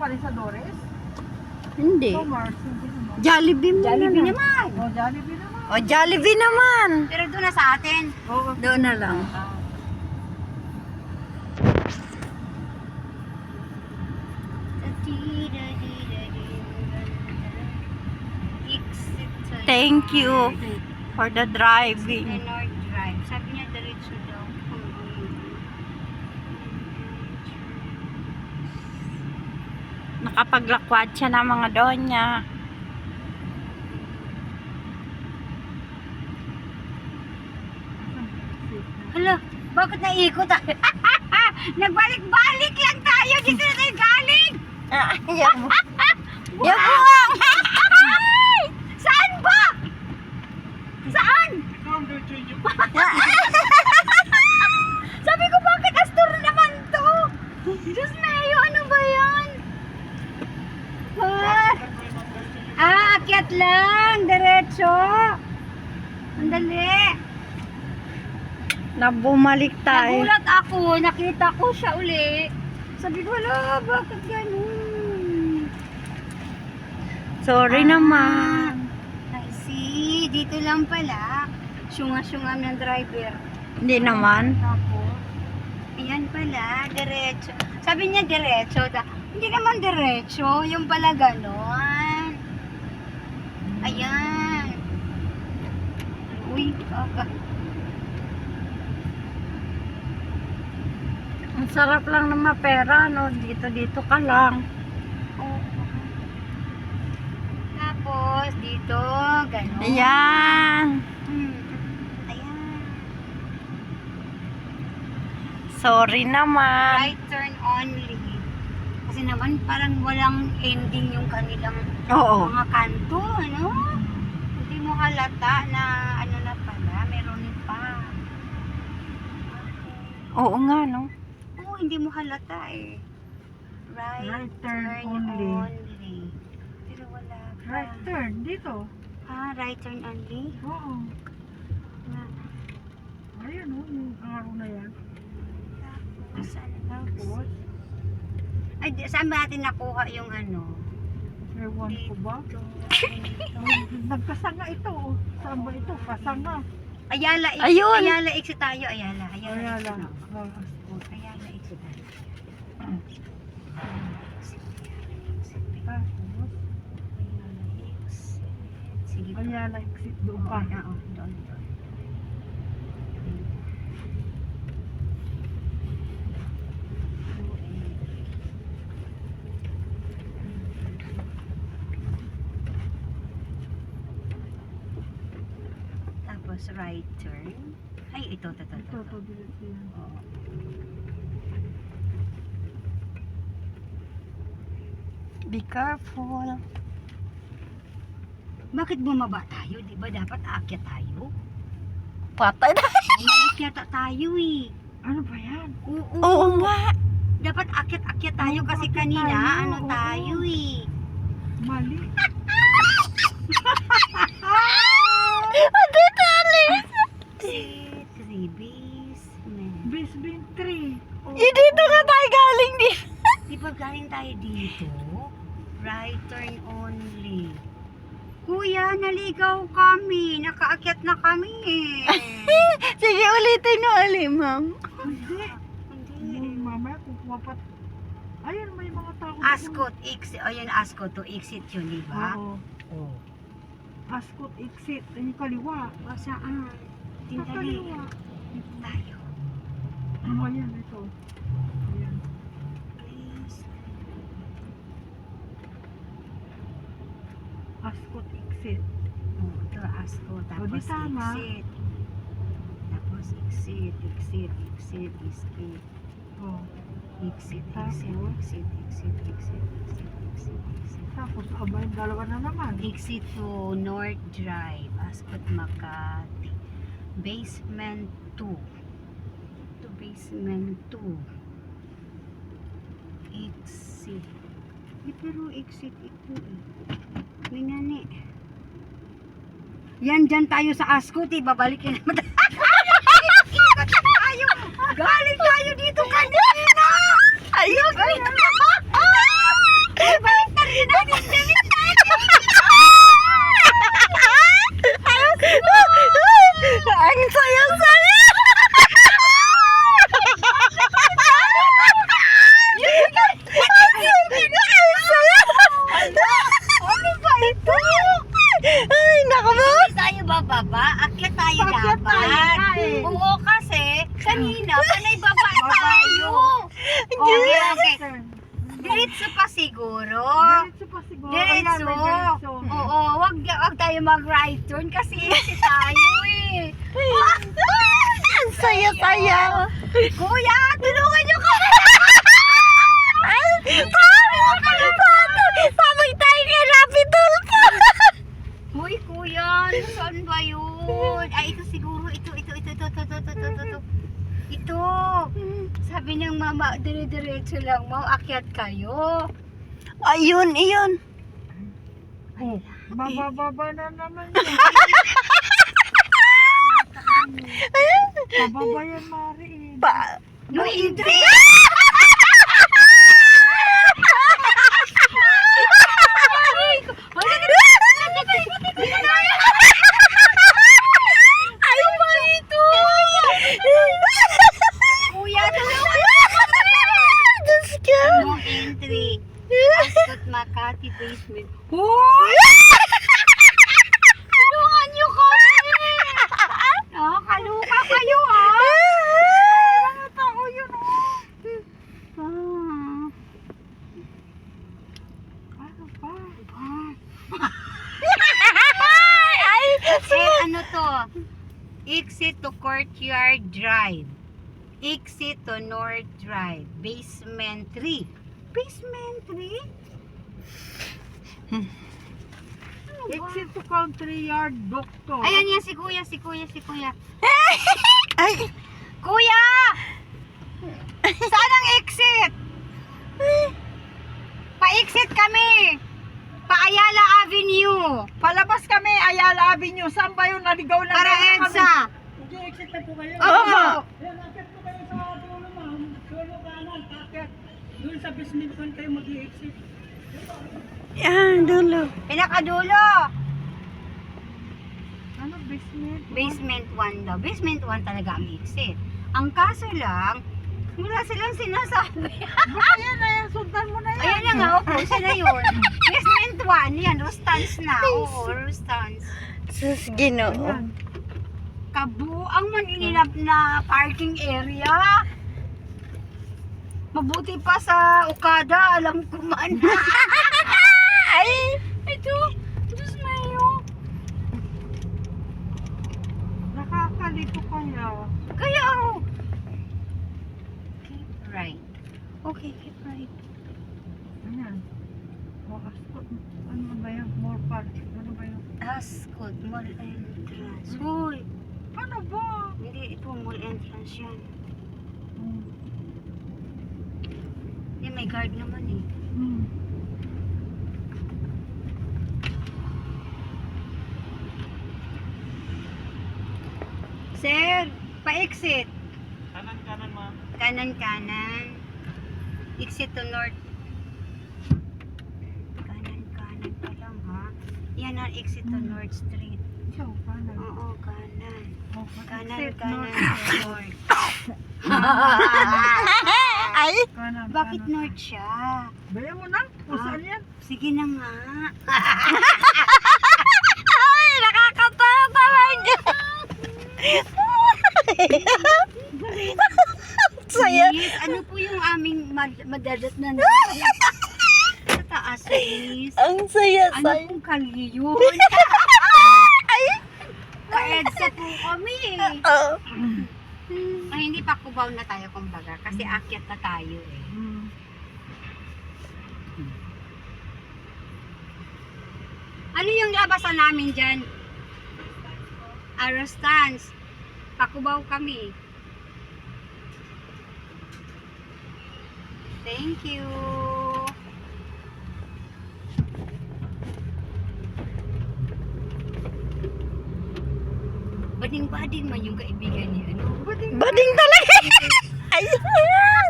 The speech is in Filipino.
pa rin sa Dores? Hindi. Oh, Mars, hindi naman. Jollibee muna Jollibee lang. naman. Oh, Jollibee naman. O, Jollibee naman. Pero doon na sa atin. Oo. Doon na lang. Thank you for the The driving. North Drive. Sabi niya, diretso daw. Nakapaglakwad siya ng mga donya. Hala, bakit naikot tayo? Nagbalik-balik lang tayo. Dito na tayo galing. Yabuang! Saan ba? Saan? Sabi ko, bakit Astor naman to? Diyos mayo, ano ba yan? Akyat lang, diretso. Andali. Nabumalik tayo. Nagulat ako, nakita ko siya uli. Sabi ko, wala, bakit ganun? Sorry naman. I see, dito lang pala. Syunga-syunga ng driver. Hindi naman. Tapos, ayan pala, diretso. Sabi niya diretso. Hindi naman diretso, yung pala ganon. Ayan. Uy, kaka. Ang sarap lang ng mapera, no? Dito ka lang. Tapos, dito, ganon. Ayan. Ayan. Sorry naman. Right turn only. Kasi naman parang walang ending yung kanilang Oo. mga kanto, ano? Hindi mo halata na ano na pala, meron pa. Oo nga, no? Oo, hindi mo halata eh. Right turn only. Pero wala pa. Right turn, dito. Ah, right turn only? Oo. Na, Ayan o, yung araw na yan. tapos, ano? Tapos, Ay, saan ba natin nakuha yung ano? ewan ko ba? Dito. Nagkasanga ito. Oh. Saan ba ito? Kasanga. Ayala, Ayun! Ayala, exit tayo. Ayala, Ayala. exit. Oh. Ayala, exit tayo. Tapos, Sige pa. Ayala exit doon pa. Oo, doon. Tapos right turn. Ay, ito. Ito, diretso yan. Oo. Be careful. Bakit bumaba tayo? Di ba dapat aakyat tayo? Patay na. Bumalik yata tayo eh. Ano ba yan? Oo nga. Dapat akyat-akyat tayo Oo, kasi akyat kanina tayo, ano oo. tayo eh. Mali. Three basement. Basement 3. Dito nga tayo galing din. Di ba galing tayo dito? Right turn only. Kuya, naligaw kami. Nakaakyat na kami eh. Sige, ulitin mo ulit, ma'am. Hindi. Hindi. Mamaya kukuha pa. Ayun, may mga tao. Ascot, exit. Ayun, Ascot to exit yun, di ba? Oo. Oo. Ascot exit. Yung kaliwa. O saan? Sa Tindali. kaliwa. Tayo. Oh, ayan, ito. Ayan. Please. Ascot exit. Oh, ito, Ascot. Tapos di tama. exit. Tapos exit. Oh. Exit. Tapos, abay, dalawa na naman. Exit to North Drive, Ascot, Makati. Basement 2. To basement 2. Exit. Pero exit ito eh. May nani. Yan, dyan tayo sa Ascot eh. Babalikin naman tayo. Galing tayo dito kanina. Ayun. pa siguro. Diretso pa siguro. Diretso. Kailangan diretso. Oo, wag tayo mag-right turn kasi si tayo eh. Ang saya-saya. Kuya, tulungan niyo kami. Sabay tayo kay Rapid Tulpo. Hoy, kuya, saan ba yun? Ay, ito siguro. Ito. Ito. Sabi ng mama, dire-diretso lang, akyat kayo. Ayun, iyon. Oh, bababa na naman yan. Bababa yan, Mari. No entry. Ay, ito. Kuya, tulungan. Diyos ka. No entry. Ascot Makati basement. Hoy! Tulungan niyo kami. Nakakaluka kayo Mga tao yun, Ano pa? Ay, Ano to? Exit to Courtyard Drive. Exit to North Drive. Basement 3. Basement 3? Exit to Country Yard, Doctor. Ayan yan, si kuya. ay. Kuya! Saan ang exit? Pa-exit kami. Pa-Ayala Avenue. Palabas kami, Ayala Avenue. Saan ba yun? Naligaw na Para kami. EDSA. Mag-exit na po kayo. Oo. Ayan, akit po kayo sa dulo, ma'am. Dulo kanan, akit. Doon sa basement 1 kayo mag-exit. Yan, dulo. Pinakadulo. Ano, basement? Basement 1 daw. Basement 1 talaga ang exit. Ang kaso lang, wala silang sinasabi. Ayan na yan, sundan mo na yan. Ayan na nga, opo, siya na yun. Basement 1, yan, Rustans na. Oo, Rustans. Sus, Ginoo. Ayan. Kabuang maninilap na parking area. Mabuti pa sa Okada, alam ko man. Ay! Ito, Diyos mayo. Nakakalito kaya. Kaya oh. Keep right. Okay, keep right. Ayan. O, ascot. Ano ba yan? More park. Ano ba yan? Ascot, mall entrance. Uy, Ano ba? hindi ito mall entrance yan. Hmm. Hindi, may guard naman eh. Hmm. Sir, pa-exit. Kanan, ma'am. Kanan. Exit to north. Kanan pa lang ha. Yan ang exit to North Street. Ikaw, kanan. Oo, kanan. Oh, Kanan exit, to north. north. Ay! Kanan, Bakit kanan. north siya? Bayan mo na. Kung Ah. saan yan? Sige na nga. Ay, nakakatawa talaga. Saya. Miss, ano po yung aming madadat na sa taas, miss? Ang saya, Ano saya. pong kali yun? Ay! Ka-EDSA po kami eh. Oo. Ay, hindi pa kubaw na tayo kumbaga kasi akyat na tayo eh. Hmm. Ano yung labasan namin dyan? Arostans. Pakubaw kami. Thank you. Bading-bading man yung kaibigan niya. Ano? Bading talaga. Ay!